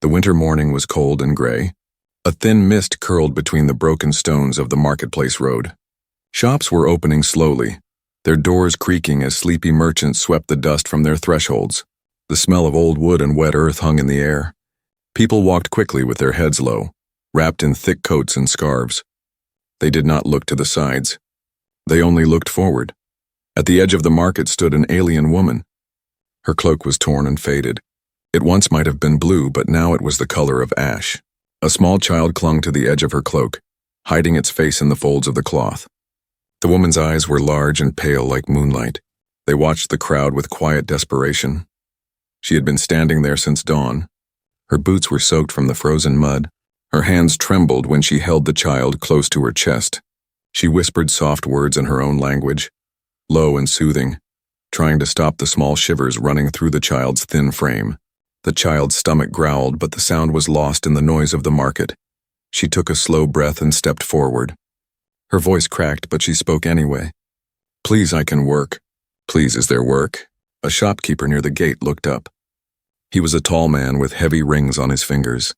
The winter morning was cold and gray. A thin mist curled between the broken stones of the marketplace road. Shops were opening slowly, their doors creaking as sleepy merchants swept the dust from their thresholds. The smell of old wood and wet earth hung in the air. People walked quickly with their heads low, wrapped in thick coats and scarves. They did not look to the sides. They only looked forward. At the edge of the market stood an alien woman. Her cloak was torn and faded. It once might have been blue, but now it was the color of ash. A small child clung to the edge of her cloak, hiding its face in the folds of the cloth. The woman's eyes were large and pale like moonlight. They watched the crowd with quiet desperation. She had been standing there since dawn. Her boots were soaked from the frozen mud. Her hands trembled when she held the child close to her chest. She whispered soft words in her own language, low and soothing, trying to stop the small shivers running through the child's thin frame. The child's stomach growled, but the sound was lost in the noise of the market. She took a slow breath and stepped forward. Her voice cracked, but she spoke anyway. "Please, I can work." "Please, is there work?" A shopkeeper near the gate looked up. He was a tall man with heavy rings on his fingers.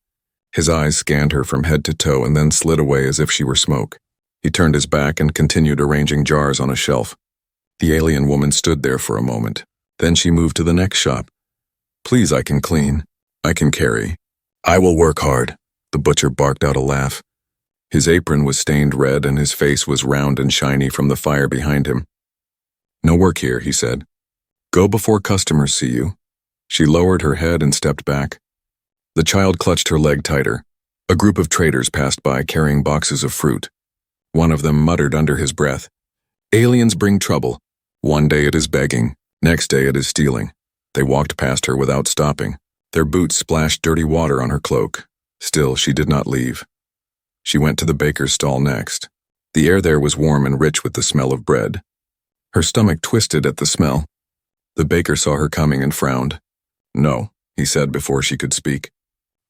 His eyes scanned her from head to toe and then slid away as if she were smoke. He turned his back and continued arranging jars on a shelf. The alien woman stood there for a moment. Then she moved to the next shop. "Please, I can clean. I can carry. I will work hard." The butcher barked out a laugh. His apron was stained red and his face was round and shiny from the fire behind him. "No work here," he said. "Go before customers see you." She lowered her head and stepped back. The child clutched her leg tighter. A group of traders passed by carrying boxes of fruit. One of them muttered under his breath, "Aliens bring trouble. One day it is begging, next day it is stealing." They walked past her without stopping. Their boots splashed dirty water on her cloak. Still, she did not leave. She went to the baker's stall next. The air there was warm and rich with the smell of bread. Her stomach twisted at the smell. The baker saw her coming and frowned. "No," he said before she could speak.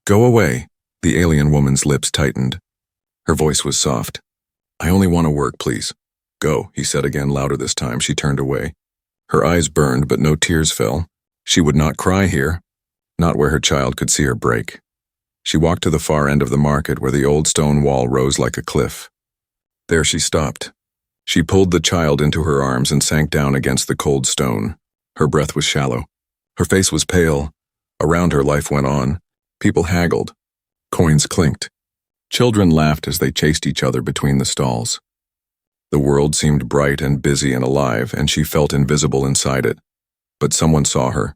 "Go away." The alien woman's lips tightened. Her voice was soft. "I only want to work, please." "Go," he said again, louder this time. She turned away. Her eyes burned, but no tears fell. She would not cry here, not where her child could see her break. She walked to the far end of the market where the old stone wall rose like a cliff. There she stopped. She pulled the child into her arms and sank down against the cold stone. Her breath was shallow. Her face was pale. Around her, life went on. People haggled. Coins clinked. Children laughed as they chased each other between the stalls. The world seemed bright and busy and alive, and she felt invisible inside it. But someone saw her.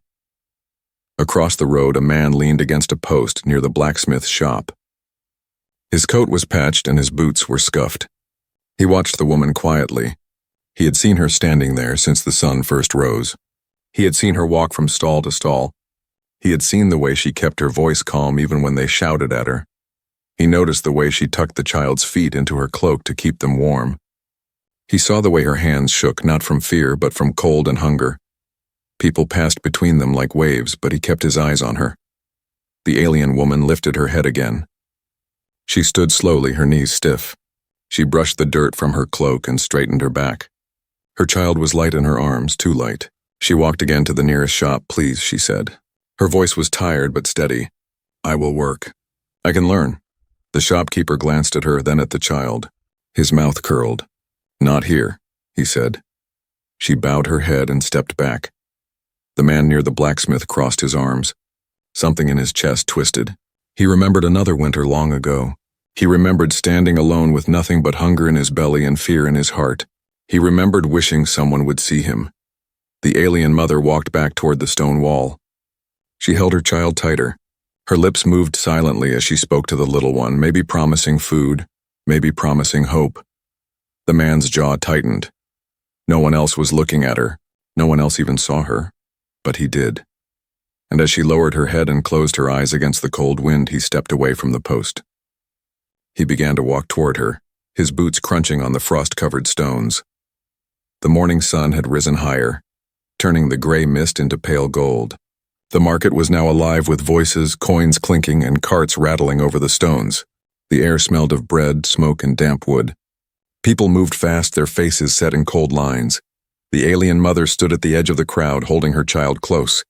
Across the road, a man leaned against a post near the blacksmith's shop. His coat was patched and his boots were scuffed. He watched the woman quietly. He had seen her standing there since the sun first rose. He had seen her walk from stall to stall. He had seen the way she kept her voice calm even when they shouted at her. He noticed the way she tucked the child's feet into her cloak to keep them warm. He saw the way her hands shook, not from fear, but from cold and hunger. People passed between them like waves, but he kept his eyes on her. The alien woman lifted her head again. She stood slowly, her knees stiff. She brushed the dirt from her cloak and straightened her back. Her child was light in her arms, too light. She walked again to the nearest shop. "Please," she said. Her voice was tired but steady. "I will work. I can learn." The shopkeeper glanced at her, then at the child. His mouth curled. "Not here," he said. She bowed her head and stepped back. The man near the blacksmith crossed his arms. Something in his chest twisted. He remembered another winter long ago. He remembered standing alone with nothing but hunger in his belly and fear in his heart. He remembered wishing someone would see him. The alien mother walked back toward the stone wall. She held her child tighter. Her lips moved silently as she spoke to the little one, maybe promising food, maybe promising hope. The man's jaw tightened. No one else was looking at her. No one else even saw her. But he did. And as she lowered her head and closed her eyes against the cold wind, he stepped away from the post. He began to walk toward her, his boots crunching on the frost-covered stones. The morning sun had risen higher, turning the gray mist into pale gold. The market was now alive with voices, coins clinking, and carts rattling over the stones. The air smelled of bread, smoke, and damp wood. People moved fast, their faces set in cold lines. The alien mother stood at the edge of the crowd, holding her child close.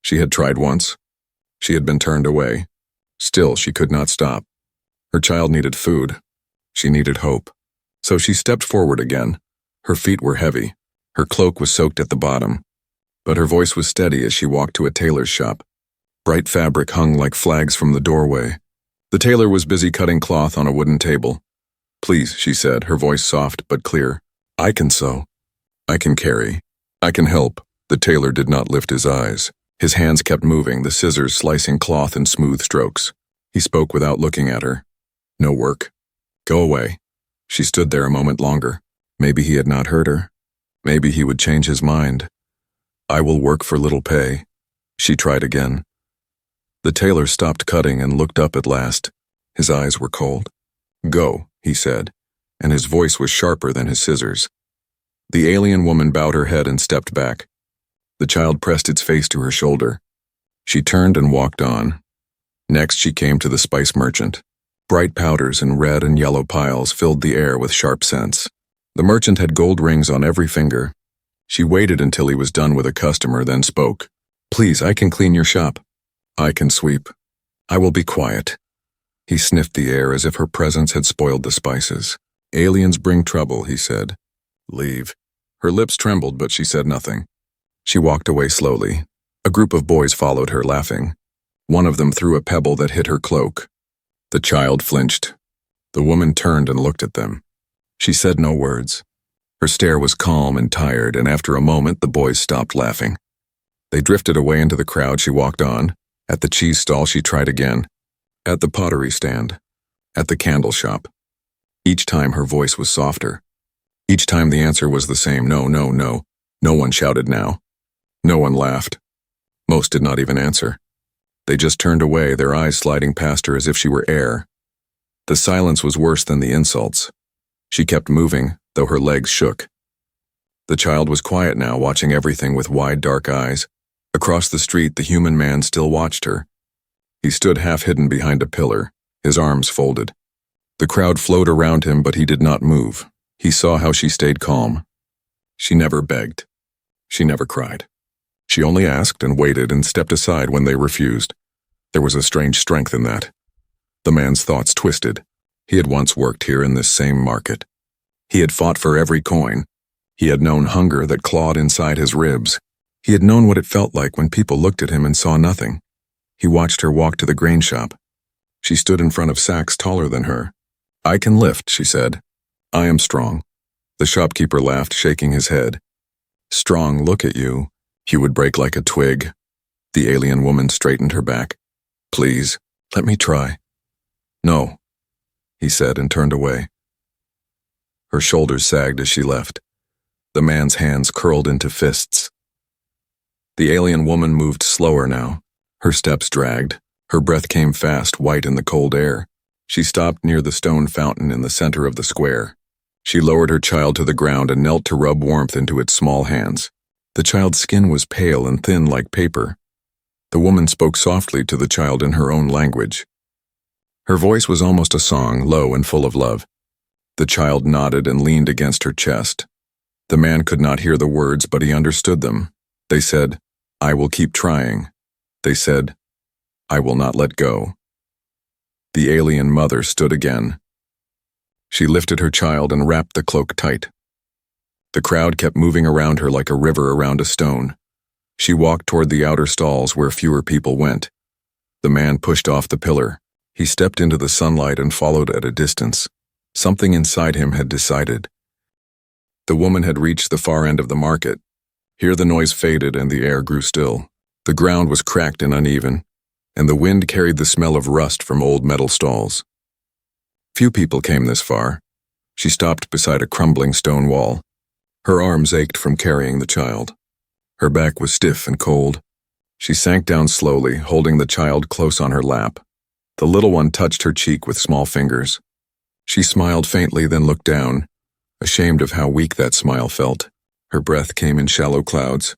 She had tried once. She had been turned away. Still, she could not stop. Her child needed food. She needed hope. So she stepped forward again. Her feet were heavy. Her cloak was soaked at the bottom. But her voice was steady as she walked to a tailor's shop. Bright fabric hung like flags from the doorway. The tailor was busy cutting cloth on a wooden table. "Please," she said, her voice soft but clear. "I can sew. I can carry. I can help." The tailor did not lift his eyes. His hands kept moving, the scissors slicing cloth in smooth strokes. He spoke without looking at her. "No work. Go away." She stood there a moment longer. Maybe he had not heard her. Maybe he would change his mind. "I will work for little pay." She tried again. The tailor stopped cutting and looked up at last. His eyes were cold. "Go," he said, and his voice was sharper than his scissors. The alien woman bowed her head and stepped back. The child pressed its face to her shoulder. She turned and walked on. Next she came to the spice merchant. Bright powders in red and yellow piles filled the air with sharp scents. The merchant had gold rings on every finger. She waited until he was done with a customer, then spoke. "Please, I can clean your shop. I can sweep. I will be quiet." He sniffed the air as if her presence had spoiled the spices. "Aliens bring trouble," he said. "Leave." Her lips trembled, but she said nothing. She walked away slowly. A group of boys followed her, laughing. One of them threw a pebble that hit her cloak. The child flinched. The woman turned and looked at them. She said no words. Her stare was calm and tired, and after a moment the boys stopped laughing. They drifted away into the crowd. She walked on. At the cheese stall she tried again. At the pottery stand. At the candle shop. Each time her voice was softer. Each time the answer was the same: no, no, no. No one shouted now. No one laughed. Most did not even answer. They just turned away, their eyes sliding past her as if she were air. The silence was worse than the insults. She kept moving, though her legs shook. The child was quiet now, watching everything with wide, dark eyes. Across the street, the human man still watched her. He stood half-hidden behind a pillar, his arms folded. The crowd flowed around him, but he did not move. He saw how she stayed calm. She never begged. She never cried. She only asked and waited and stepped aside when they refused. There was a strange strength in that. The man's thoughts twisted. He had once worked here in this same market. He had fought for every coin. He had known hunger that clawed inside his ribs. He had known what it felt like when people looked at him and saw nothing. He watched her walk to the grain shop. She stood in front of sacks taller than her. "I can lift," she said. "I am strong." The shopkeeper laughed, shaking his head. "Strong, look at you. You would break like a twig." The alien woman straightened her back. "Please, let me try." "No," he said and turned away. Her shoulders sagged as she left. The man's hands curled into fists. The alien woman moved slower now. Her steps dragged. Her breath came fast, white in the cold air. She stopped near the stone fountain in the center of the square. She lowered her child to the ground and knelt to rub warmth into its small hands. The child's skin was pale and thin like paper. The woman spoke softly to the child in her own language. Her voice was almost a song, low and full of love. The child nodded and leaned against her chest. The man could not hear the words, but he understood them. They said, "I will keep trying." They said, "I will not let go." The alien mother stood again. She lifted her child and wrapped the cloak tight. The crowd kept moving around her like a river around a stone. She walked toward the outer stalls where fewer people went. The man pushed off the pillar. He stepped into the sunlight and followed at a distance. Something inside him had decided. The woman had reached the far end of the market. Here the noise faded and the air grew still. The ground was cracked and uneven, and the wind carried the smell of rust from old metal stalls. Few people came this far. She stopped beside a crumbling stone wall. Her arms ached from carrying the child. Her back was stiff and cold. She sank down slowly, holding the child close on her lap. The little one touched her cheek with small fingers. She smiled faintly, then looked down, ashamed of how weak that smile felt. Her breath came in shallow clouds.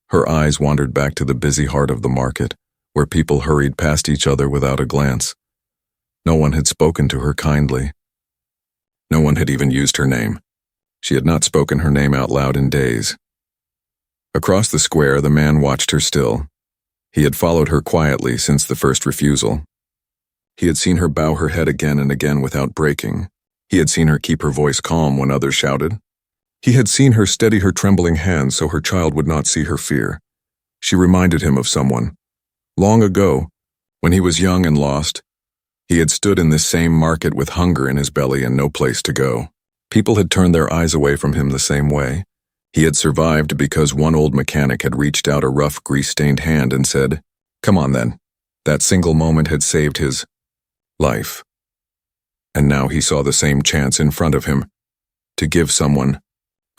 Her eyes wandered back to the busy heart of the market, where people hurried past each other without a glance. No one had spoken to her kindly. No one had even used her name. She had not spoken her name out loud in days. Across the square, the man watched her still. He had followed her quietly since the first refusal. He had seen her bow her head again and again without breaking. He had seen her keep her voice calm when others shouted. He had seen her steady her trembling hands so her child would not see her fear. She reminded him of someone. Long ago, when he was young and lost, he had stood in this same market with hunger in his belly and no place to go. People had turned their eyes away from him the same way. He had survived because one old mechanic had reached out a rough, grease-stained hand and said, "Come on then." That single moment had saved his life. And now he saw the same chance in front of him, to give someone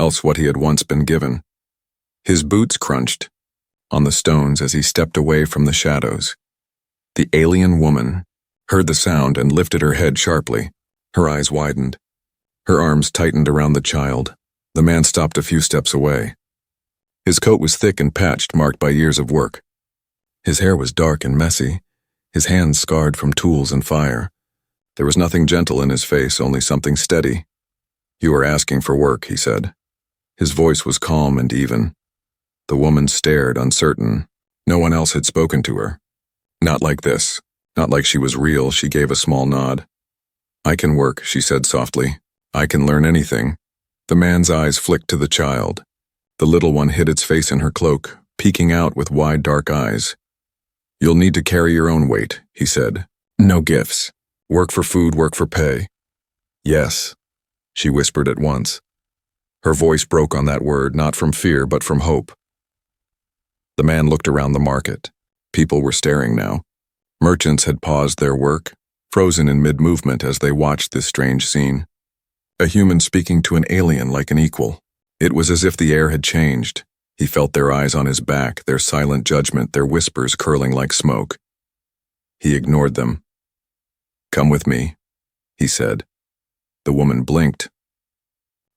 else what he had once been given. His boots crunched on the stones as he stepped away from the shadows. The alien woman heard the sound and lifted her head sharply. Her eyes widened. Her arms tightened around the child. The man stopped a few steps away. His coat was thick and patched, marked by years of work. His hair was dark and messy, his hands scarred from tools and fire. There was nothing gentle in his face, only something steady. "You are asking for work," he said. His voice was calm and even. The woman stared, uncertain. No one else had spoken to her. Not like this. Not like she was real. She gave a small nod. "I can work," she said softly. "I can learn anything." The man's eyes flicked to the child. The little one hid its face in her cloak, peeking out with wide, dark eyes. "You'll need to carry your own weight," he said. "No gifts. Work for food, work for pay." "Yes," she whispered at once. Her voice broke on that word, not from fear, but from hope. The man looked around the market. People were staring now. Merchants had paused their work, frozen in mid-movement as they watched this strange scene. A human speaking to an alien like an equal. It was as if the air had changed. He felt their eyes on his back, their silent judgment, their whispers curling like smoke. He ignored them. "Come with me," he said. The woman blinked.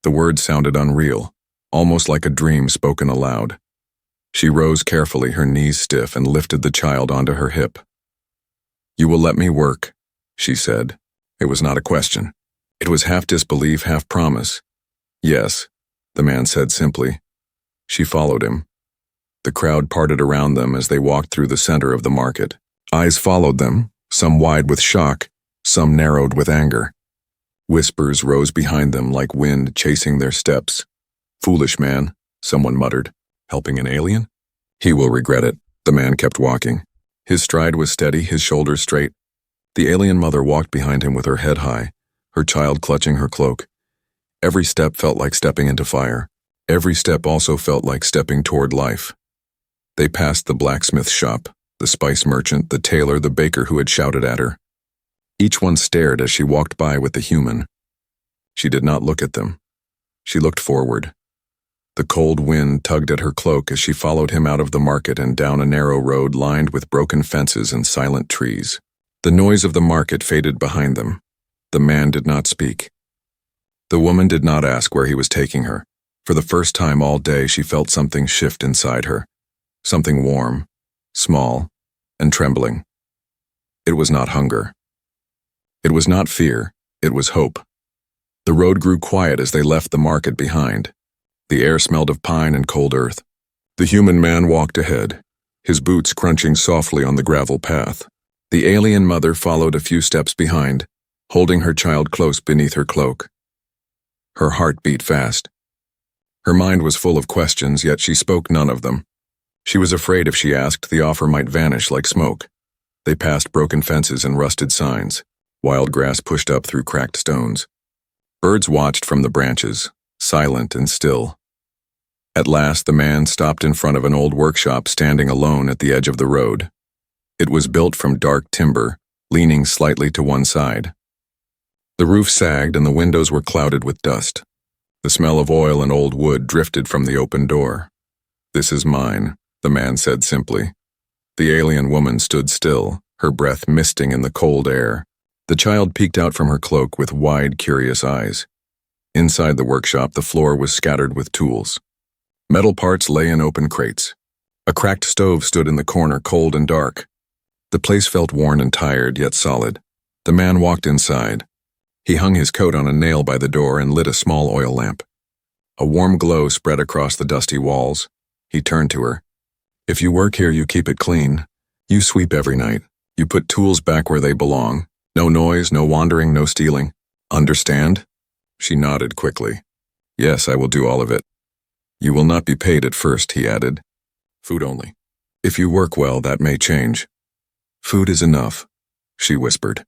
The words sounded unreal, almost like a dream spoken aloud. She rose carefully, her knees stiff, and lifted the child onto her hip. "You will let me work," she said. It was not a question. It was half disbelief, half promise. "Yes," the man said simply. She followed him. The crowd parted around them as they walked through the center of the market. Eyes followed them, some wide with shock, some narrowed with anger. Whispers rose behind them like wind chasing their steps. "Foolish man," someone muttered. "Helping an alien? He will regret it." The man kept walking. His stride was steady, his shoulders straight. The alien mother walked behind him with her head high, her child clutching her cloak. Every step felt like stepping into fire. Every step also felt like stepping toward life. They passed the blacksmith shop, the spice merchant, the tailor, the baker who had shouted at her. Each one stared as she walked by with the human. She did not look at them. She looked forward. The cold wind tugged at her cloak as she followed him out of the market and down a narrow road lined with broken fences and silent trees. The noise of the market faded behind them. The man did not speak. The woman did not ask where he was taking her. For the first time all day she felt something shift inside her. Something warm, small, and trembling. It was not hunger. It was not fear. It was hope. The road grew quiet as they left the market behind. The air smelled of pine and cold earth. The human man walked ahead, his boots crunching softly on the gravel path. The alien mother followed a few steps behind, holding her child close beneath her cloak. Her heart beat fast. Her mind was full of questions, yet she spoke none of them. She was afraid if she asked, the offer might vanish like smoke. They passed broken fences and rusted signs. Wild grass pushed up through cracked stones. Birds watched from the branches, silent and still. At last, the man stopped in front of an old workshop standing alone at the edge of the road. It was built from dark timber, leaning slightly to one side. The roof sagged and the windows were clouded with dust. The smell of oil and old wood drifted from the open door. "This is mine," the man said simply. The alien woman stood still, her breath misting in the cold air. The child peeked out from her cloak with wide, curious eyes. Inside the workshop, the floor was scattered with tools. Metal parts lay in open crates. A cracked stove stood in the corner, cold and dark. The place felt worn and tired, yet solid. The man walked inside. He hung his coat on a nail by the door and lit a small oil lamp. A warm glow spread across the dusty walls. He turned to her. "If you work here, you keep it clean. You sweep every night. You put tools back where they belong. No noise, no wandering, no stealing. Understand? She nodded quickly. Yes, I will do all of it. You will not be paid at first, he added. Food only. If you work well, that may change. Food is enough, she whispered.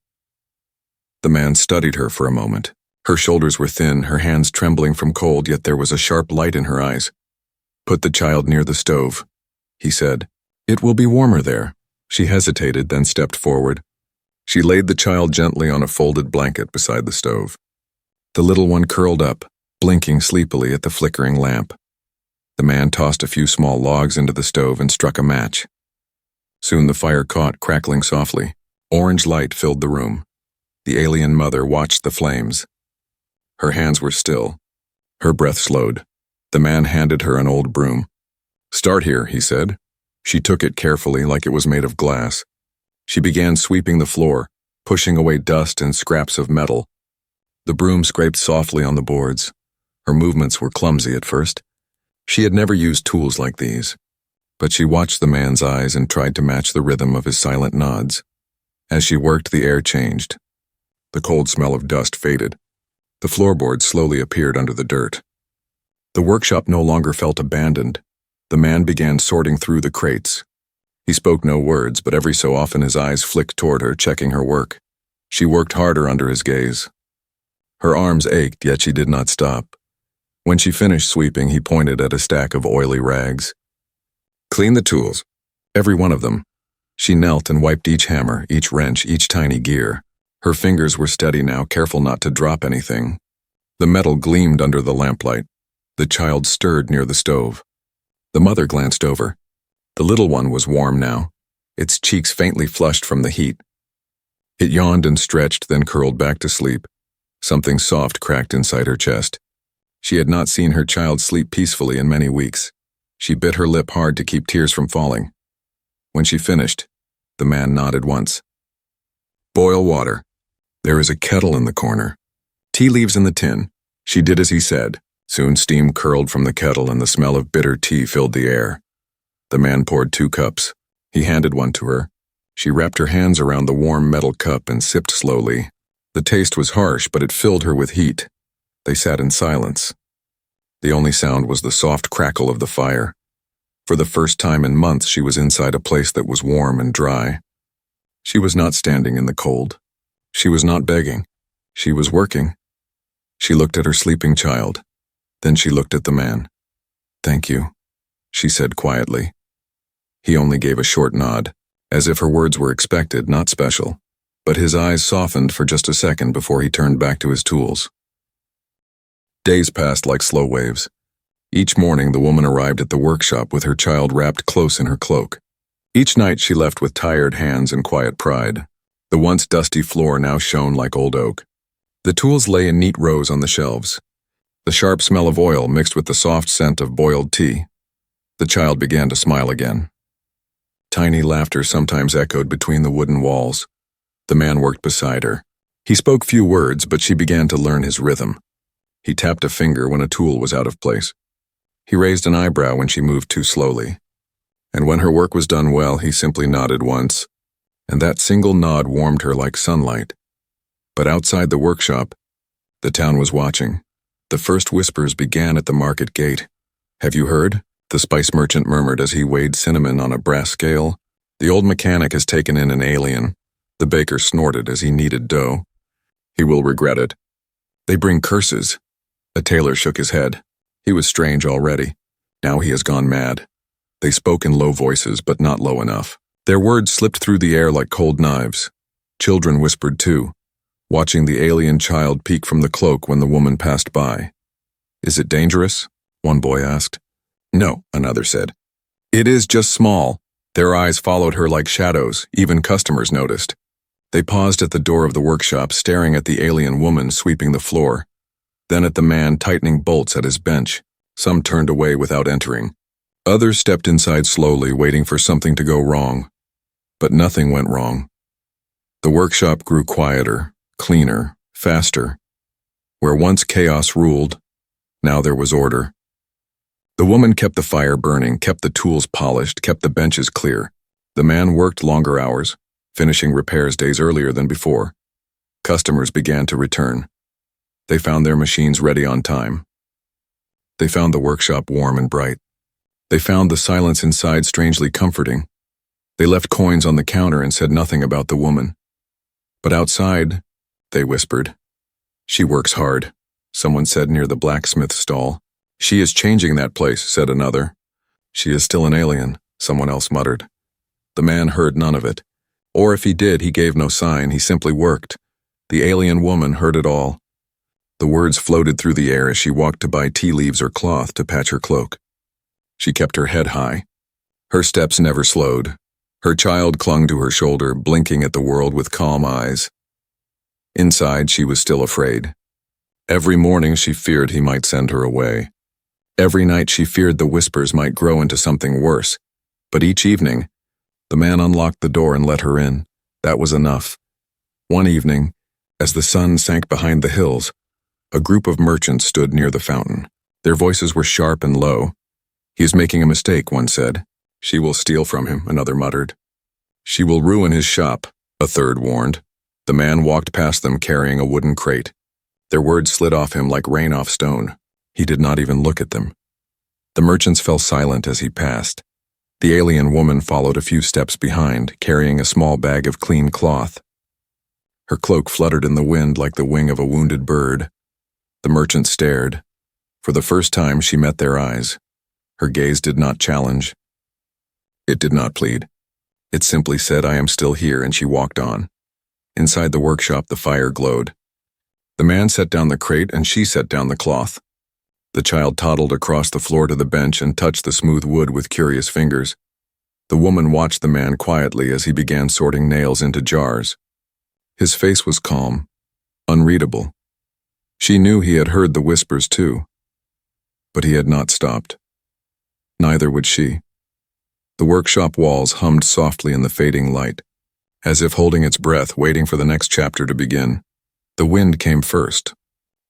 The man studied her for a moment. Her shoulders were thin, her hands trembling from cold, yet there was a sharp light in her eyes. Put the child near the stove, he said. It will be warmer there. She hesitated, then stepped forward. She laid the child gently on a folded blanket beside the stove. The little one curled up, blinking sleepily at the flickering lamp. The man tossed a few small logs into the stove and struck a match. Soon the fire caught, crackling softly. Orange light filled the room. The alien mother watched the flames. Her hands were still. Her breath slowed. The man handed her an old broom. Start here, he said. She took it carefully, like it was made of glass. She began sweeping the floor, pushing away dust and scraps of metal. The broom scraped softly on the boards. Her movements were clumsy at first. She had never used tools like these. But she watched the man's eyes and tried to match the rhythm of his silent nods. As she worked, the air changed. The cold smell of dust faded. The floorboards slowly appeared under the dirt. The workshop no longer felt abandoned. The man began sorting through the crates. He spoke no words, but every so often his eyes flicked toward her, checking her work. She worked harder under his gaze. Her arms ached, yet she did not stop. When she finished sweeping, he pointed at a stack of oily rags. Clean the tools. Every one of them. She knelt and wiped each hammer, each wrench, each tiny gear. Her fingers were steady now, careful not to drop anything. The metal gleamed under the lamplight. The child stirred near the stove. The mother glanced over. The little one was warm now, its cheeks faintly flushed from the heat. It yawned and stretched, then curled back to sleep. Something soft cracked inside her chest. She had not seen her child sleep peacefully in many weeks. She bit her lip hard to keep tears from falling. When she finished, the man nodded once. Boil water. There is a kettle in the corner. Tea leaves in the tin. She did as he said. Soon steam curled from the kettle and the smell of bitter tea filled the air. The man poured 2 cups. He handed one to her. She wrapped her hands around the warm metal cup and sipped slowly. The taste was harsh, but it filled her with heat. They sat in silence. The only sound was the soft crackle of the fire. For the first time in months, she was inside a place that was warm and dry. She was not standing in the cold. She was not begging. She was working. She looked at her sleeping child. Then she looked at the man. Thank you, she said quietly. He only gave a short nod, as if her words were expected, not special. But his eyes softened for just a second before he turned back to his tools. Days passed like slow waves. Each morning the woman arrived at the workshop with her child wrapped close in her cloak. Each night she left with tired hands and quiet pride. The once dusty floor now shone like old oak. The tools lay in neat rows on the shelves. The sharp smell of oil mixed with the soft scent of boiled tea. The child began to smile again. Tiny laughter sometimes echoed between the wooden walls. The man worked beside her. He spoke few words, but she began to learn his rhythm. He tapped a finger when a tool was out of place. He raised an eyebrow when she moved too slowly. And when her work was done well, he simply nodded once, and that single nod warmed her like sunlight. But outside the workshop, the town was watching. The first whispers began at the market gate. Have you heard? The spice merchant murmured as he weighed cinnamon on a brass scale. The old mechanic has taken in an alien. The baker snorted as he kneaded dough. He will regret it. They bring curses. A tailor shook his head. He was strange already. Now he has gone mad. They spoke in low voices, but not low enough. Their words slipped through the air like cold knives. Children whispered too, watching the alien child peek from the cloak when the woman passed by. Is it dangerous? One boy asked. No, another said. It is just small. Their eyes followed her like shadows, even customers noticed. They paused at the door of the workshop, staring at the alien woman sweeping the floor, then at the man tightening bolts at his bench. Some turned away without entering. Others stepped inside slowly, waiting for something to go wrong. But nothing went wrong. The workshop grew quieter, cleaner, faster. Where once chaos ruled, now there was order. The woman kept the fire burning, kept the tools polished, kept the benches clear. The man worked longer hours, finishing repairs days earlier than before. Customers began to return. They found their machines ready on time. They found the workshop warm and bright. They found the silence inside strangely comforting. They left coins on the counter and said nothing about the woman. But outside, they whispered. "She works hard," someone said near the blacksmith stall. "She is changing that place," said another. "She is still an alien," someone else muttered. The man heard none of it. Or if he did, he gave no sign, he simply worked. The alien woman heard it all. The words floated through the air as she walked to buy tea leaves or cloth to patch her cloak. She kept her head high. Her steps never slowed. Her child clung to her shoulder, blinking at the world with calm eyes. Inside, she was still afraid. Every morning she feared he might send her away. Every night she feared the whispers might grow into something worse. But each evening, the man unlocked the door and let her in. That was enough. One evening, as the sun sank behind the hills, a group of merchants stood near the fountain. Their voices were sharp and low. "He is making a mistake," one said. "She will steal from him," another muttered. "She will ruin his shop," a third warned. The man walked past them carrying a wooden crate. Their words slid off him like rain off stone. He did not even look at them. The merchants fell silent as he passed. The alien woman followed a few steps behind, carrying a small bag of clean cloth. Her cloak fluttered in the wind like the wing of a wounded bird. The merchant stared. For the first time she met their eyes. Her gaze did not challenge. It did not plead. It simply said, "I am still here," and she walked on. Inside the workshop, the fire glowed. The man set down the crate and she set down the cloth. The child toddled across the floor to the bench and touched the smooth wood with curious fingers. The woman watched the man quietly as he began sorting nails into jars. His face was calm, unreadable. She knew he had heard the whispers too. But he had not stopped. Neither would she. The workshop walls hummed softly in the fading light, as if holding its breath, waiting for the next chapter to begin. The wind came first.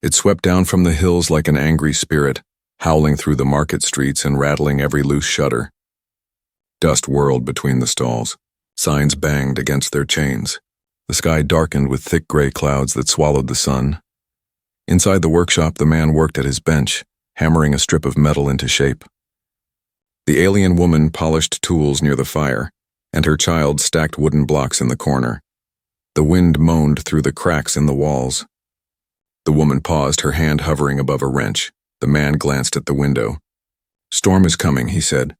It swept down from the hills like an angry spirit, howling through the market streets and rattling every loose shutter. Dust whirled between the stalls. Signs banged against their chains. The sky darkened with thick gray clouds that swallowed the sun. Inside the workshop, the man worked at his bench, hammering a strip of metal into shape. The alien woman polished tools near the fire, and her child stacked wooden blocks in the corner. The wind moaned through the cracks in the walls. The woman paused, her hand hovering above a wrench. The man glanced at the window. "Storm is coming," he said.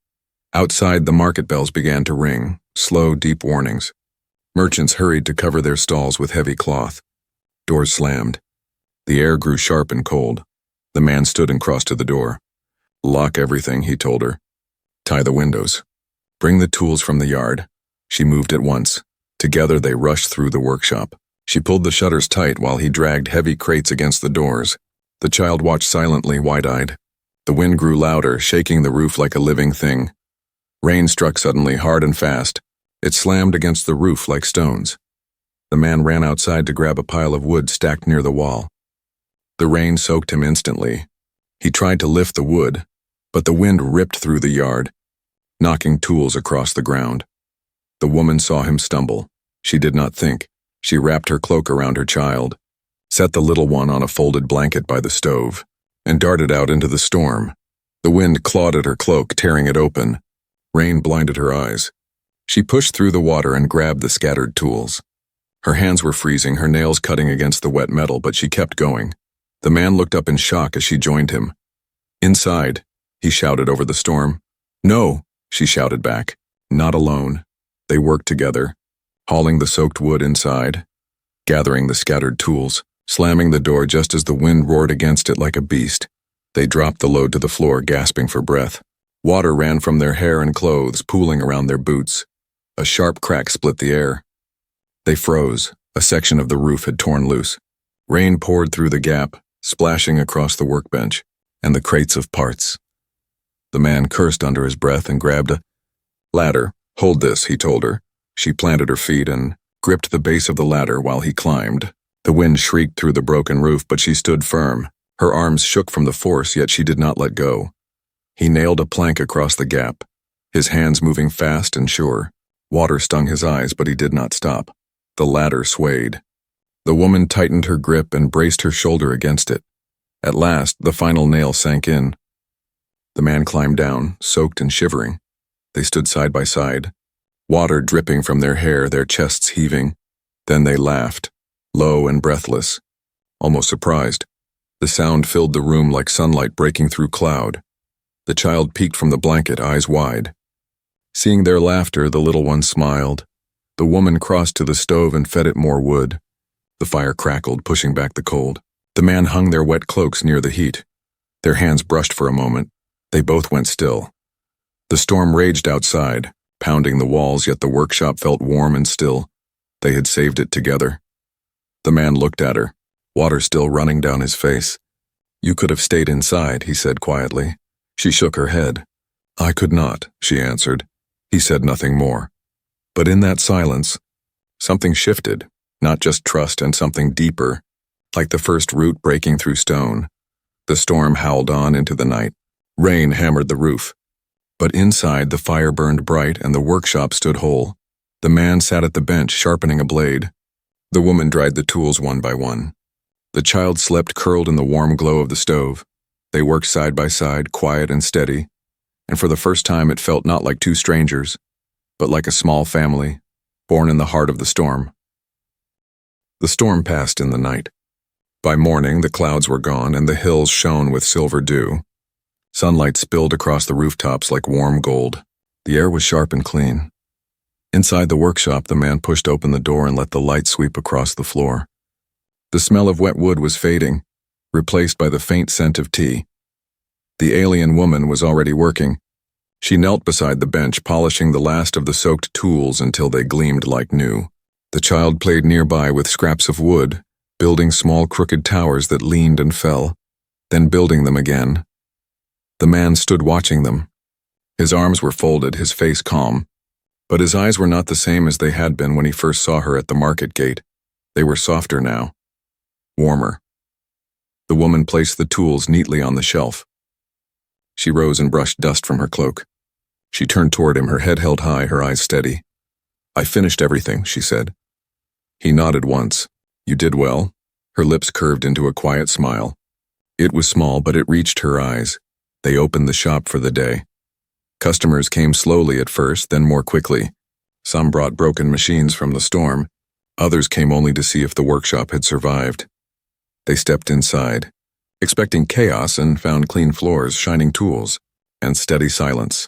Outside, the market bells began to ring, slow, deep warnings. Merchants hurried to cover their stalls with heavy cloth. Doors slammed. The air grew sharp and cold. The man stood and crossed to the door. "Lock everything," he told her. "Tie the windows. Bring the tools from the yard." She moved at once. Together they rushed through the workshop. She pulled the shutters tight while he dragged heavy crates against the doors. The child watched silently, wide-eyed. The wind grew louder, shaking the roof like a living thing. Rain struck suddenly, hard and fast. It slammed against the roof like stones. The man ran outside to grab a pile of wood stacked near the wall. The rain soaked him instantly. He tried to lift the wood, but the wind ripped through the yard, knocking tools across the ground. The woman saw him stumble. She did not think. She wrapped her cloak around her child, set the little one on a folded blanket by the stove, and darted out into the storm. The wind clawed at her cloak, tearing it open. Rain blinded her eyes. She pushed through the water and grabbed the scattered tools. Her hands were freezing, her nails cutting against the wet metal, but she kept going. The man looked up in shock as she joined him. "Inside," he shouted over the storm. "No," she shouted back. Not alone. They worked together, hauling the soaked wood inside, gathering the scattered tools, slamming the door just as the wind roared against it like a beast. They dropped the load to the floor, gasping for breath. Water ran from their hair and clothes, pooling around their boots. A sharp crack split the air. They froze. A section of the roof had torn loose. Rain poured through the gap, splashing across the workbench and the crates of parts. The man cursed under his breath and grabbed a ladder. "Hold this," he told her. She planted her feet and gripped the base of the ladder while he climbed. The wind shrieked through the broken roof, but she stood firm. Her arms shook from the force, yet she did not let go. He nailed a plank across the gap, his hands moving fast and sure. Water stung his eyes, but he did not stop. The ladder swayed. The woman tightened her grip and braced her shoulder against it. At last, the final nail sank in. The man climbed down, soaked and shivering. They stood side by side, water dripping from their hair, their chests heaving. Then they laughed, low and breathless, almost surprised. The sound filled the room like sunlight breaking through cloud. The child peeked from the blanket, eyes wide. Seeing their laughter, the little one smiled. The woman crossed to the stove and fed it more wood. The fire crackled, pushing back the cold. The man hung their wet cloaks near the heat. Their hands brushed for a moment. They both went still. The storm raged outside, pounding the walls, yet the workshop felt warm and still. They had saved it together. The man looked at her, water still running down his face. "You could have stayed inside," he said quietly. She shook her head. "I could not," she answered. He said nothing more. But in that silence, something shifted, not just trust and something deeper, like the first root breaking through stone. The storm howled on into the night. Rain hammered the roof. But inside, the fire burned bright and the workshop stood whole. The man sat at the bench, sharpening a blade. The woman dried the tools one by one. The child slept curled in the warm glow of the stove. They worked side by side, quiet and steady, and for the first time it felt not like two strangers, but like a small family, born in the heart of the storm. The storm passed in the night. By morning, the clouds were gone and the hills shone with silver dew. Sunlight spilled across the rooftops like warm gold. The air was sharp and clean. Inside the workshop, the man pushed open the door and let the light sweep across the floor. The smell of wet wood was fading, replaced by the faint scent of tea. The alien woman was already working. She knelt beside the bench, polishing the last of the soaked tools until they gleamed like new. The child played nearby with scraps of wood, building small crooked towers that leaned and fell, then building them again. The man stood watching them. His arms were folded, his face calm, but his eyes were not the same as they had been when he first saw her at the market gate. They were softer now, warmer. The woman placed the tools neatly on the shelf. She rose and brushed dust from her cloak. She turned toward him, her head held high, her eyes steady. "I finished everything," she said. He nodded once. "You did well." Her lips curved into a quiet smile. It was small, but it reached her eyes. They opened the shop for the day. Customers came slowly at first, then more quickly. Some brought broken machines from the storm. Others came only to see if the workshop had survived. They stepped inside, expecting chaos, and found clean floors, shining tools, and steady silence.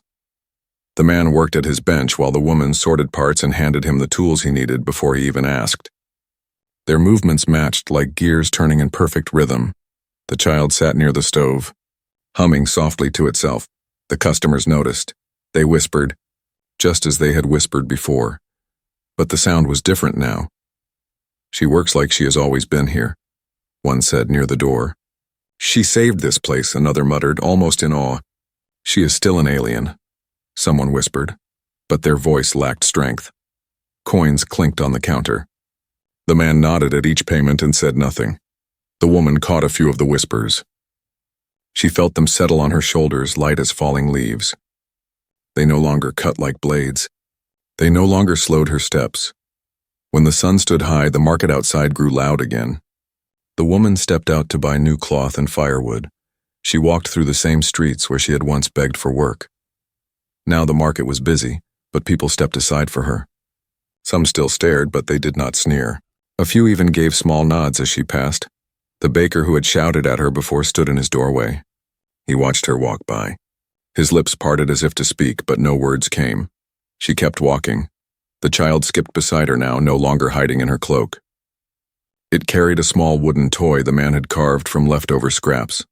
The man worked at his bench while the woman sorted parts and handed him the tools he needed before he even asked. Their movements matched like gears turning in perfect rhythm. The child sat near the stove, humming softly to itself. The customers noticed. They whispered, just as they had whispered before. But the sound was different now. "She works like she has always been here," one said near the door. "She saved this place," another muttered, almost in awe. "She is still an alien," someone whispered, but their voice lacked strength. Coins clinked on the counter. The man nodded at each payment and said nothing. The woman caught a few of the whispers. She felt them settle on her shoulders, light as falling leaves. They no longer cut like blades. They no longer slowed her steps. When the sun stood high, the market outside grew loud again. The woman stepped out to buy new cloth and firewood. She walked through the same streets where she had once begged for work. Now the market was busy, but people stepped aside for her. Some still stared, but they did not sneer. A few even gave small nods as she passed. The baker who had shouted at her before stood in his doorway. He watched her walk by. His lips parted as if to speak, but no words came. She kept walking. The child skipped beside her now, no longer hiding in her cloak. It carried a small wooden toy the man had carved from leftover scraps.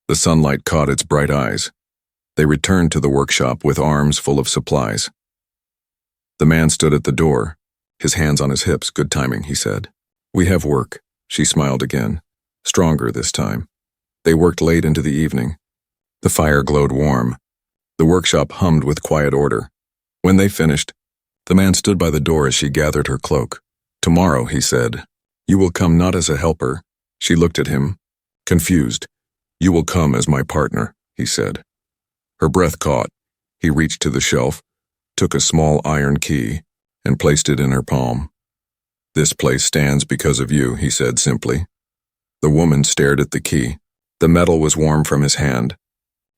The sunlight caught its bright eyes. They returned to the workshop with arms full of supplies. The man stood at the door, his hands on his hips. "Good timing," he said. "We have work." She smiled again, stronger this time. They worked late into the evening. The fire glowed warm. The workshop hummed with quiet order. When they finished, the man stood by the door as she gathered her cloak. "Tomorrow," he said, "you will come not as a helper." She looked at him, confused. "You will come as my partner," he said. Her breath caught. He reached to the shelf, took a small iron key, and placed it in her palm. "This place stands because of you," he said simply. The woman stared at the key. The metal was warm from his hand.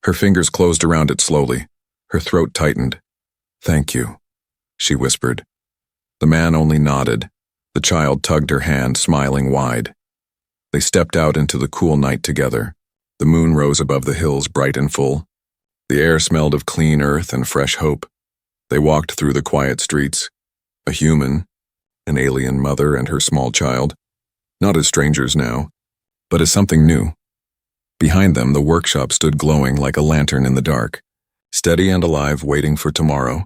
Her fingers closed around it slowly. Her throat tightened. "Thank you," she whispered. The man only nodded. The child tugged her hand, smiling wide. They stepped out into the cool night together. The moon rose above the hills, bright and full. The air smelled of clean earth and fresh hope. They walked through the quiet streets. A human, an alien mother and her small child, not as strangers now, but as something new. Behind them, the workshop stood glowing like a lantern in the dark, steady and alive, waiting for tomorrow.